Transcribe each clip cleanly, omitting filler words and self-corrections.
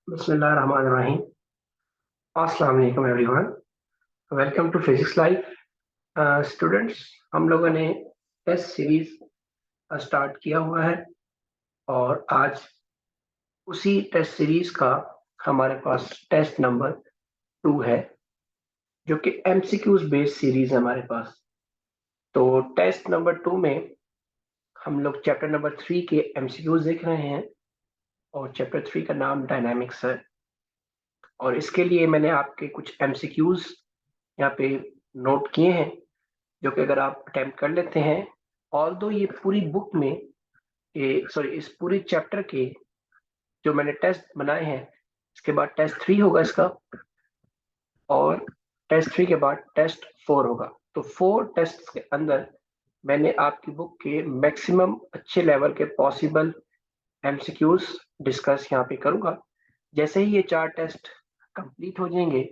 बिस्मिल्लाहिर्रहमानिर्रहीम। अस्सलाम वालेकुम everyone. Welcome to physics live. Students, हम लोगों ने टेस्ट सीरीज स्टार्ट किया हुआ है और आज उसी टेस्ट सीरीज का हमारे पास टेस्ट नंबर 2 है, जो कि एमसीक्यूज बेस्ड सीरीज है हमारे पास। तो टेस्ट नंबर 2 में हम लोग चैप्टर नंबर 3 के एमसीक्यूज देख रहे हैं और चैप्टर 3 का नाम डायनामिक्स है। और इसके लिए मैंने आपके कुछ एमसीक्यूज यहाँ पे नोट किए हैं, जो कि अगर आप अटेम्प्ट कर लेते हैं, ऑल दो ये पूरी बुक में इस पूरी चैप्टर के जो मैंने टेस्ट बनाए हैं, इसके बाद टेस्ट 3 होगा इसका, और टेस्ट 3 के बाद टेस्ट 4 होगा। तो 4 टेस्ट के अंदर मैंने आपकी बुक के मैक्सिमम अच्छे लेवल के पॉसिबल एमसीक्यूज डिस्कस यहाँ पे करूँगा। जैसे ही ये 4 टेस्ट कंप्लीट हो जाएंगे,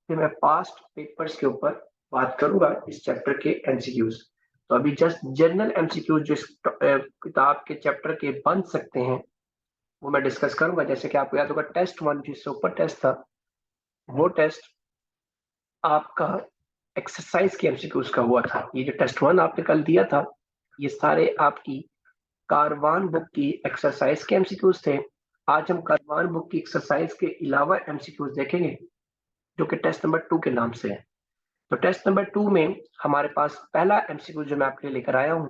फिर मैं पास्ट पेपर्स के ऊपर बात करूंगा इस चैप्टर के एमसीक्यूज। तो अभी जस्ट जनरल एमसीक्यूज जो इस किताब के चैप्टर के बन सकते हैं, वो मैं डिस्कस करूंगा। जैसे कि आपको याद होगा टेस्ट 1 जिससे ऊपर टेस्ट था, वो टेस्ट आपका एक्सरसाइज के एमसीक्यूज का हुआ था। ये जो टेस्ट 1 आपने कल दिया था, ये सारे आपकी कारवान बुक की एक्सरसाइज के एमसीक्यूज थे। आज हम कारवान बुक की एक्सरसाइज के अलावा एमसीक्यूज देखेंगे, जो कि टेस्ट नंबर 2 के नाम से है। तो टेस्ट नंबर 2 में हमारे पास पहला एमसीक्यू जो मैं आपके लिए लेकर आया हूँ,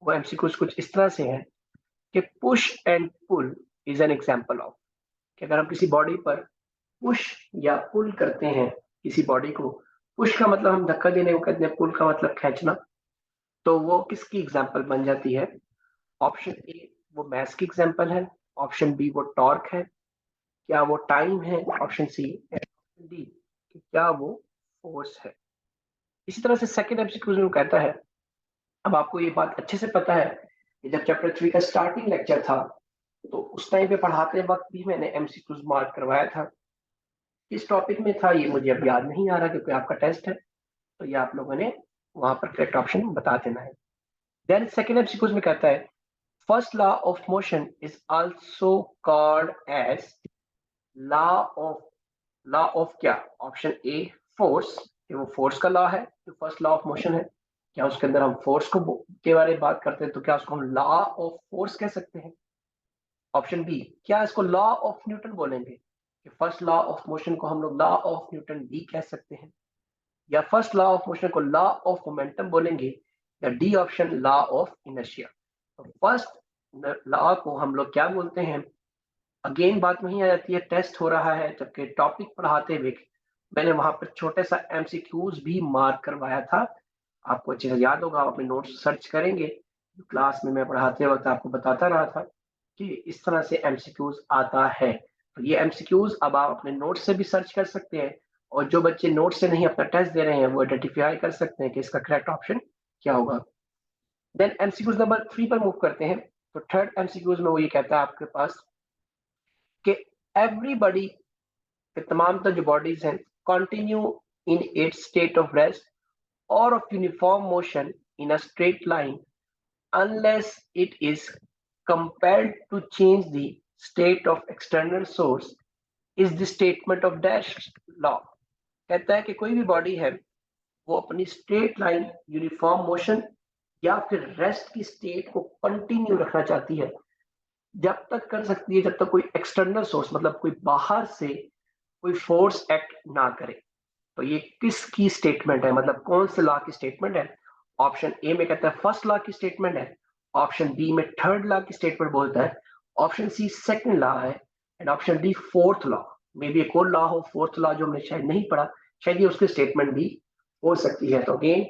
वो एमसीक्यू कुछ इस तरह से है कि push and pull is an example of, कि अगर हम किसी बॉडी पर पुश या पुल करते हैं, किसी बॉडी को, पुश का मतलब हम धक्का देने को कहते हैं, पुल का मतलब खींचना, तो वो किसकी एग्जांपल बन जाती है? ऑप्शन ए वो मैस की एग्जांपल है, ऑप्शन बी वो टॉर्क है, क्या वो टाइम है, ऑप्शन सी, ऑप्शन डी कि क्या वो फोर्स है। इसी तरह से सेकंड एमसीक्यू में कहता है, अब आपको ये बात अच्छे से पता है कि जब चैप्टर 3 का स्टार्टिंग लेक्चर था, तो उस टाइम पे पढ़ाते वक्त भी मैंने एमसीक्यूज मार्क करवाया था। इस टॉपिक में था, ये मुझे अब याद नहीं आ रहा क्योंकि आपका टेस्ट है, तो ये आप लोगों ने वहां पर करेक्ट ऑप्शन बता देना है। देन सेकंड एमसीक्यूज में कहता है, first law of motion is also called as law of, law of क्या? ऑप्शन ए फोर्स, कि वो फोर्स का लॉ है जो फर्स्ट लॉ ऑफ मोशन है। क्या उसके अंदर हम फोर्स को के बारे में बात करते हैं, तो क्या उसको हम लॉ ऑफ फोर्स कह सकते हैं? ऑप्शन बी, क्या इसको लॉ ऑफ न्यूटन बोलेंगे, कि फर्स्ट लॉ ऑफ मोशन को हम लोग लॉ ऑफ न्यूटन भी कह सकते हैं, या फर्स्ट लॉ ऑफ मोशन को लॉ ऑफ मोमेंटम बोलेंगे, या D option law of inertia. तो फर्स्ट लॉ को हम लोग क्या बोलते हैं? अगेन बात वही आ जाती है, टेस्ट हो रहा है, जबकि टॉपिक पढ़ाते हुए मैंने वहां पर छोटे सा एमसीक्यूज भी मार्क करवाया था। आपको अच्छे से याद होगा, आप अपने नोट्स सर्च करेंगे, क्लास में मैं पढ़ाते वक्त आपको बताता रहा था कि इस तरह से एमसीक्यूज आता है। तो ये एमसीक्यूज अब आप अपने नोट से भी सर्च कर सकते हैं, और जो बच्चे नोट से नहीं अपना टेस्ट दे रहे हैं, वो आइडेंटिफाई कर सकते हैं कि इसका करेक्ट ऑप्शन क्या होगा। देन एमसीक्यूज नंबर 3 पर मूव करते हैं। तो थर्ड एमसीक्यूज में वो ये कहता है आपके पास कि एवरीबॉडी, तमाम जो बॉडीज हैं, continue in its state of rest or of uniform motion in a straight line unless it is compelled to change the state of external source is the statement of dash law। कहता है कि कोई भी body है, वो अपनी straight line, uniform motion या फिर रेस्ट की स्टेट को कंटिन्यू रखना चाहती है, जब तक कर सकती है जब तक कोई एक्सटर्नल सोर्स, मतलब कोई बाहर से कोई फोर्स एक्ट ना करे। तो ये किसकी स्टेटमेंट है, मतलब कौन से लॉ की स्टेटमेंट है? ऑप्शन ए में कहता है फर्स्ट लॉ की स्टेटमेंट है, ऑप्शन बी में थर्ड लॉ की स्टेटमेंट बोलता है, ऑप्शन सी सेकंड लॉ है, and option D fourth law. May be एक और लॉ हो, फोर्थ लॉ जो हमने शायद नहीं पढ़ा, शायद ये उसकी स्टेटमेंट भी हो सकती है। तो अगेन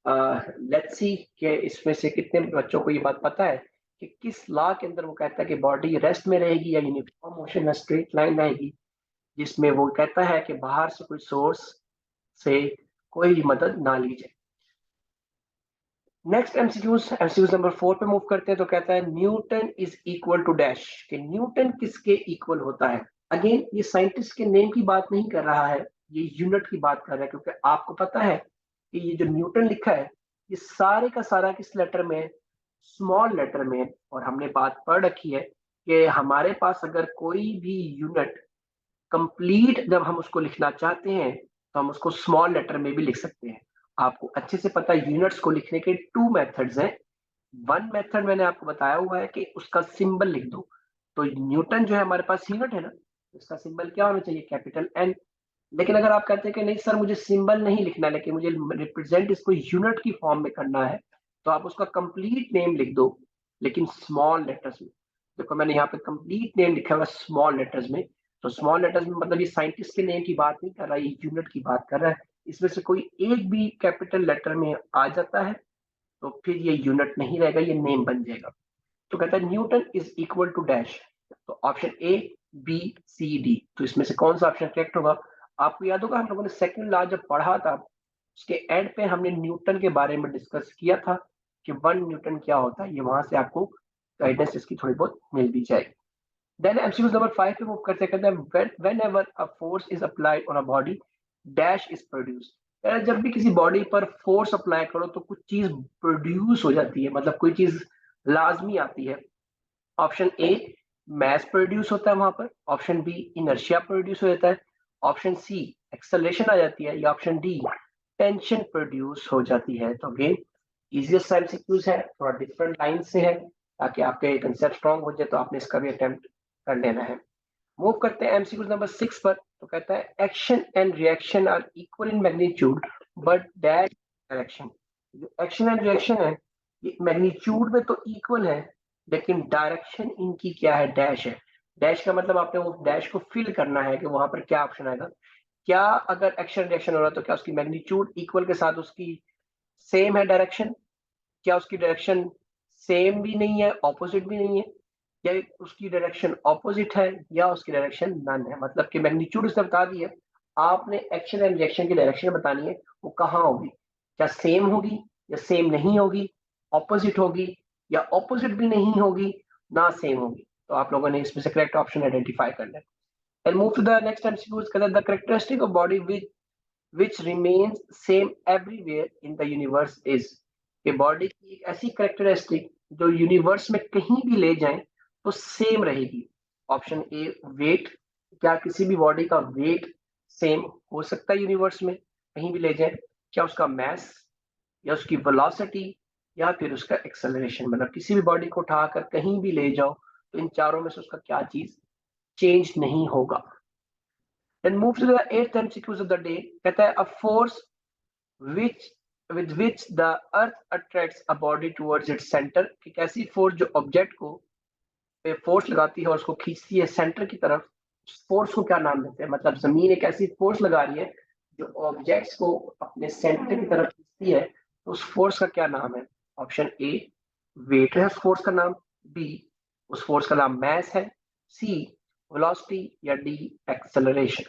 लेट्स सी कि इसमें से कितने बच्चों को ये बात पता है कि किस लॉ के अंदर वो कहता है कि बॉडी रेस्ट में रहेगी या यूनिफॉर्म मोशन या स्ट्रेट लाइन रहेगी, जिसमें वो कहता है कि बाहर से कोई सोर्स से कोई मदद ना ली जाए। नेक्स्ट एमसीक्यूज नंबर 4 पे मूव करते हैं। तो कहता है Newton is equal to dash, कि न्यूटन किसके इक्वल होता है? अगेन ये साइंटिस्ट के नेम की बात नहीं कर रहा है, ये यूनिट की बात कर रहा है, क्योंकि आपको पता है कि ये जो न्यूटन लिखा है, ये सारे का सारा किस लेटर में? स्मॉल लेटर में। और हमने बात पढ़ रखी है कि हमारे पास अगर कोई भी यूनिट कंप्लीट जब हम उसको लिखना चाहते हैं तो हम उसको स्मॉल लेटर में भी लिख सकते हैं। आपको अच्छे से पता है यूनिट्स को लिखने के 2 मेथड्स हैं। वन मेथड मैंने आपको बताया हुआ है कि उसका सिंबल लिख दो। तो न्यूटन जो है हमारे पास यूनिट है ना, उसका सिंबल क्या होना चाहिए? Capital N. लेकिन अगर आप कहते हैं कि नहीं सर मुझे सिंबल नहीं लिखना, लेकिन मुझे रिप्रेजेंट इसको यूनिट की फॉर्म में करना है, तो आप उसका कंप्लीट नेम लिख दो, लेकिन स्मॉल लेटर्स में। देखो मैंने यहाँ पे कंप्लीट नेम लिखा हुआ स्मॉल लेटर्स में। तो स्मॉल लेटर्स में मतलब ये साइंटिस्ट के नेम की बात नहीं कर रहा, ये यूनिट की बात कर रहा है। इसमें से कोई एक भी कैपिटल लेटर में आ जाता है तो फिर ये यूनिट नहीं रहेगा, ये नेम बन जाएगा। तो कहता है Newton is equal to dash. तो option A, B, C, D. तो इसमें से कौन सा ऑप्शन करेक्ट होगा? आपको याद होगा हम लोगों ने सेकंड लॉ जब पढ़ा था, उसके एंड पे हमने न्यूटन के बारे में डिस्कस किया था कि 1 न्यूटन क्या होता है। ये वहां से आपको गाइडेंस इसकी थोड़ी बहुत मिल भी जाएगी। देन एमसीक्यू नंबर 5 पे मूव करते कहते हैं when ever a force is applied on a body dash is produce. जब भी किसी बॉडी पर फोर्स अप्लाई करो तो कुछ चीज प्रोड्यूस हो जाती है, मतलब कोई चीज लाजमी आती है। ऑप्शन ए, मास प्रोड्यूस होता है वहां पर। ऑप्शन बी, इनर्शिया प्रोड्यूस हो जाता है। ऑप्शन सी, एक्सेलरेशन आ जाती है। या ऑप्शन डी, टेंशन प्रोड्यूस हो जाती है। तो अगेन इजिएस्ट एमसीक्यूज है, थोड़ा डिफरेंट लाइन से है ताकि आपके कंसेप्ट स्ट्रॉन्ग हो जाए, तो आपने इसका भी अटेम्प्ट कर लेना है। मूव करते हैं एमसीक्यूज नंबर 6 पर। तो कहता है action and reaction are equal in magnitude but dash direction. जो एक्शन एंड रिएक्शन है ये मैग्नीट्यूड में तो इक्वल है, लेकिन डायरेक्शन इनकी क्या है? डैश है। डैश का मतलब आपने वो डैश को फिल करना है कि वहां पर क्या ऑप्शन आएगा। क्या अगर एक्शन रिएक्शन हो रहा है तो क्या उसकी मैग्नीट्यूड इक्वल के साथ उसकी सेम है डायरेक्शन? क्या उसकी डायरेक्शन सेम भी नहीं है, ऑपोजिट भी नहीं है? या उसकी डायरेक्शन ऑपोजिट है या उसकी डायरेक्शन नन है? मतलब कि मैग्नीट्यूड उसने बता दी है, आपने एक्शन एंड रिएक्शन की डायरेक्शन बतानी है वो कहाँ होगी। क्या सेम होगी या सेम नहीं होगी, ऑपोजिट होगी या ऑपोजिट भी नहीं होगी, ना सेम होगी? तो आप लोगों ने इसमें से करेक्ट ऑप्शन आइडेंटिफाई करना है। And move to the next MCQ. The characteristic of body which remains same everywhere in the universe is। कि बॉडी की एक ऐसी करेक्टरिस्टिक जो यूनिवर्स में कहीं भी ले जाएं तो सेम रहेगी। Option A, weight. क्या किसी भी बॉडी का वेट सेम हो सकता है यूनिवर्स में कहीं भी ले जाए? क्या उसका मास, या उसकी वेलोसिटी, या फिर उसका एक्सेलरेशन? मतलब किसी भी बॉडी को उठाकर कहीं भी ले जाओ तो इन चारों में से उसका क्या चीज चेंज नहीं होगा। Then move to the eighth MCQs of the day। कहता है a force which with which the earth attracts a body towards its center। कि कैसी फोर्स जो ऑब्जेक्ट को पे फोर्स लगाती है और उसको खींचती है सेंटर की तरफ, उस फोर्स को क्या नाम देते हैं? मतलब जमीन एक ऐसी फोर्स लगा रही है जो ऑब्जेक्ट्स को अपने सेंटर की तरफ खींचती है, तो उस फोर्स का क्या नाम है? ऑप्शन ए, वेट है उस फोर्स का नाम। बी, उस फोर्स का नाम मैस है। सी, वेलोसिटी। या D, acceleration.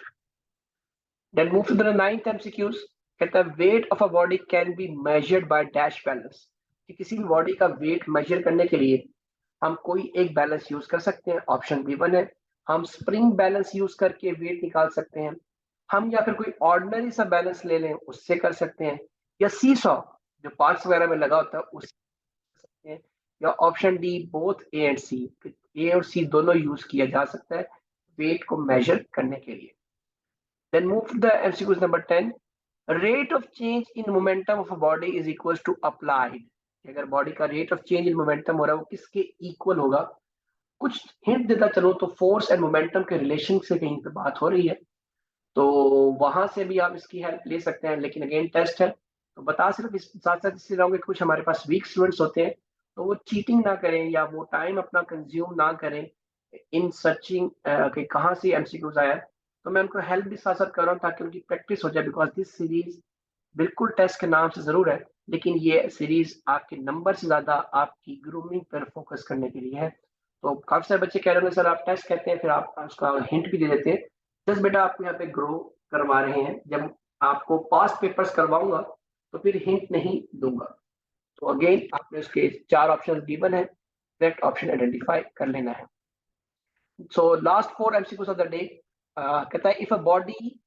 Then move to the ninth MCQs। कहता है weight of a body can be measured by dash balance. कि किसी भी बॉडी का वेट मेजर करने के लिए हम कोई एक बैलेंस यूज कर सकते हैं। ऑप्शन बी वन है, हम स्प्रिंग बैलेंस यूज करके वेट निकाल सकते हैं। हम या फिर कोई ऑर्डिनरी सा बैलेंस ले लें उससे कर सकते हैं। या सी सॉ जो पार्ट्स वगैरह में लगा होता है उससे कर सकते हैं। या option D, both A and C. A और सी दोनों यूज किया जा सकता है वेट को मेजर करने के लिए। Then move to the MCQs number 10। Rate of change in momentum of a body is equals to applied। अगर बॉडी का rate of change in momentum हो रहा है वो किसके इक्वल होगा? कुछ हिंट देता चलो तो फोर्स एंड मोमेंटम के रिलेशन से कहीं पे बात हो रही है, तो वहां से भी आप इसकी हेल्प ले सकते हैं। लेकिन अगेन टेस्ट है तो बता सिर्फ इस साथ साथ इसलिए रहोगे, कुछ हमारे पास वीक स्टूडेंट्स होते हैं तो वो चीटिंग ना करें या वो टाइम अपना कंज्यूम ना करें इन सर्चिंग कि कहाँ से एमसीक्यूज आया है। तो मैं उनको हेल्प भी साथ साथ कर रहा हूँ ताकि उनकी प्रैक्टिस हो जाए, बिकॉज दिस सीरीज बिल्कुल टेस्ट के नाम से जरूर है, लेकिन ये सीरीज आपके नंबर से ज्यादा आपकी ग्रूमिंग पर फोकस करने के लिए है। तो काफी सारे बच्चे कह रहे हैं सर आप टेस्ट कहते हैं फिर आप उसका हिंट भी दे देते हैं। जस्ट बेटा आपको यहाँ पे ग्रो करवा रहे हैं, जब आपको पास्ट पेपर्स करवाऊंगा तो फिर हिंट नहीं दूंगा। तो अगेन आपने उसके 4 ऑप्शन गिवन है, करेक्ट ऑप्शन आइडेंटिफाई कर लेना है। So last 4 MCQs of the day. कहता है if a body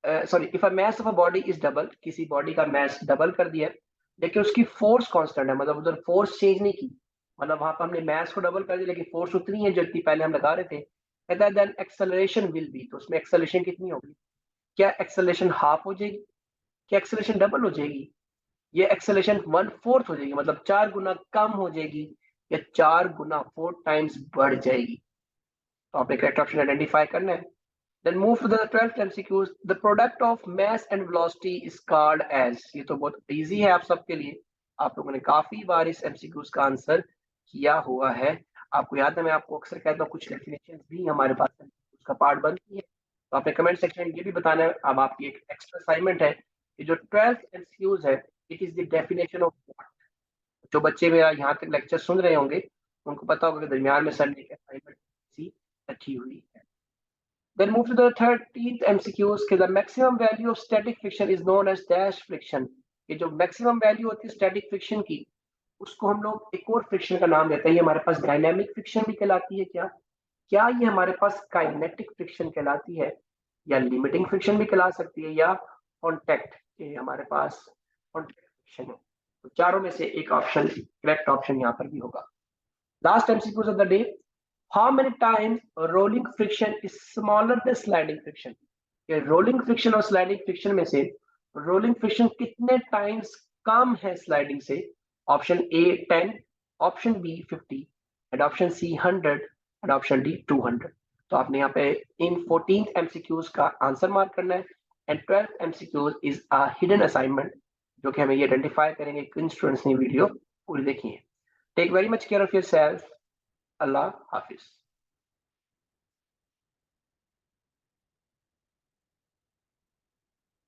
sorry if a mass of a body is double. किसी बॉडी का मास डबल कर दिया है लेकिन उसकी फोर्स कांस्टेंट है, मतलब उधर फोर्स चेंज नहीं की, मतलब वहां पर हमने मास को डबल कर दिया लेकिन फोर्स उतनी है जो इतनी पहले हम लगा रहे थे। कहता है देन एक्सेलरेशन विल बी, तो उसमें एक्सेलरेशन कितनी होगी? क्या एक्सेलरेशन हाफ हो जाएगी? क्या एक्सेलरेशन डबल हो जाएगी? ये एक्सेलरेशन 1/4 हो जाएगी, मतलब 4 गुना कम हो जाएगी, या 4 गुना 4 टाइम्स बढ़ जाएगी? तो आपने करेक्ट ऑप्शन आइडेंटिफाई करना है। Then move to the 12th MCQs. The product of mass and velocity is called as. ये तो बहुत इजी है आप सबके लिए, आप लोगों ने काफी बार इस MCQs का आंसर किया हुआ है। आपको याद है मैं आपको अक्सर कहता हूँ कुछ डेफिनेशंस भी हमारे पास उसका पार्ट बनती है, तो आपने कमेंट सेक्शन में ये भी बताना है। अब आपकी एक एक्स्ट्रा असाइनमेंट है कि जो 12th MCQs है, it is the definition of what. जो बच्चे मेरा यहाँ तक लेक्चर सुन रहे होंगे उनको पता होगा कि दरमियान में सर ने एक असाइनमेंट सी रखी हुई है। Then move to the 13th MCQs कि the maximum value of static friction is known as dash friction। ये जो मैक्सिमम वैल्यू होती है स्टैटिक फ्रिक्शन की, उसको हम लोग एक और फ्रिक्शन का नाम देते हैं। ये हमारे पास डायनामिक फ्रिक्शन भी कहलाती है क्या? क्या ये हमारे पास काइनेटिक फ्रिक्शन कहलाती है, या लिमिटिंग फ्रिक्शन भी कहला सकती है, या कॉन्टैक्ट, ये हमारे पास कॉन्टैक्ट फ्रिक्शन है? तो चारों में से एक ऑप्शन करेक्ट ऑप्शन यहाँ पर भी होगा। Last MCQs of the day, how many times rolling friction is smaller than sliding friction? ये रोलिंग फ्रिक्शन और स्लाइडिंग फ्रिक्शन में से रोलिंग फ्रिक्शन कितने टाइम्स कम है स्लाइडिंग से? Option A 10, option B 50, and option C 100, and option D 200। तो आपने यहाँ पे इन 14th MCQs का आंसर मार्क करना है, and 12th MCQs is a hidden assignment, जो कि हमें ये आइडेंटिफाई करेंगे किन स्टूडेंट्स ने वीडियो पूरी देखी है। Take very much care of yourself. अल्लाह हाफिज।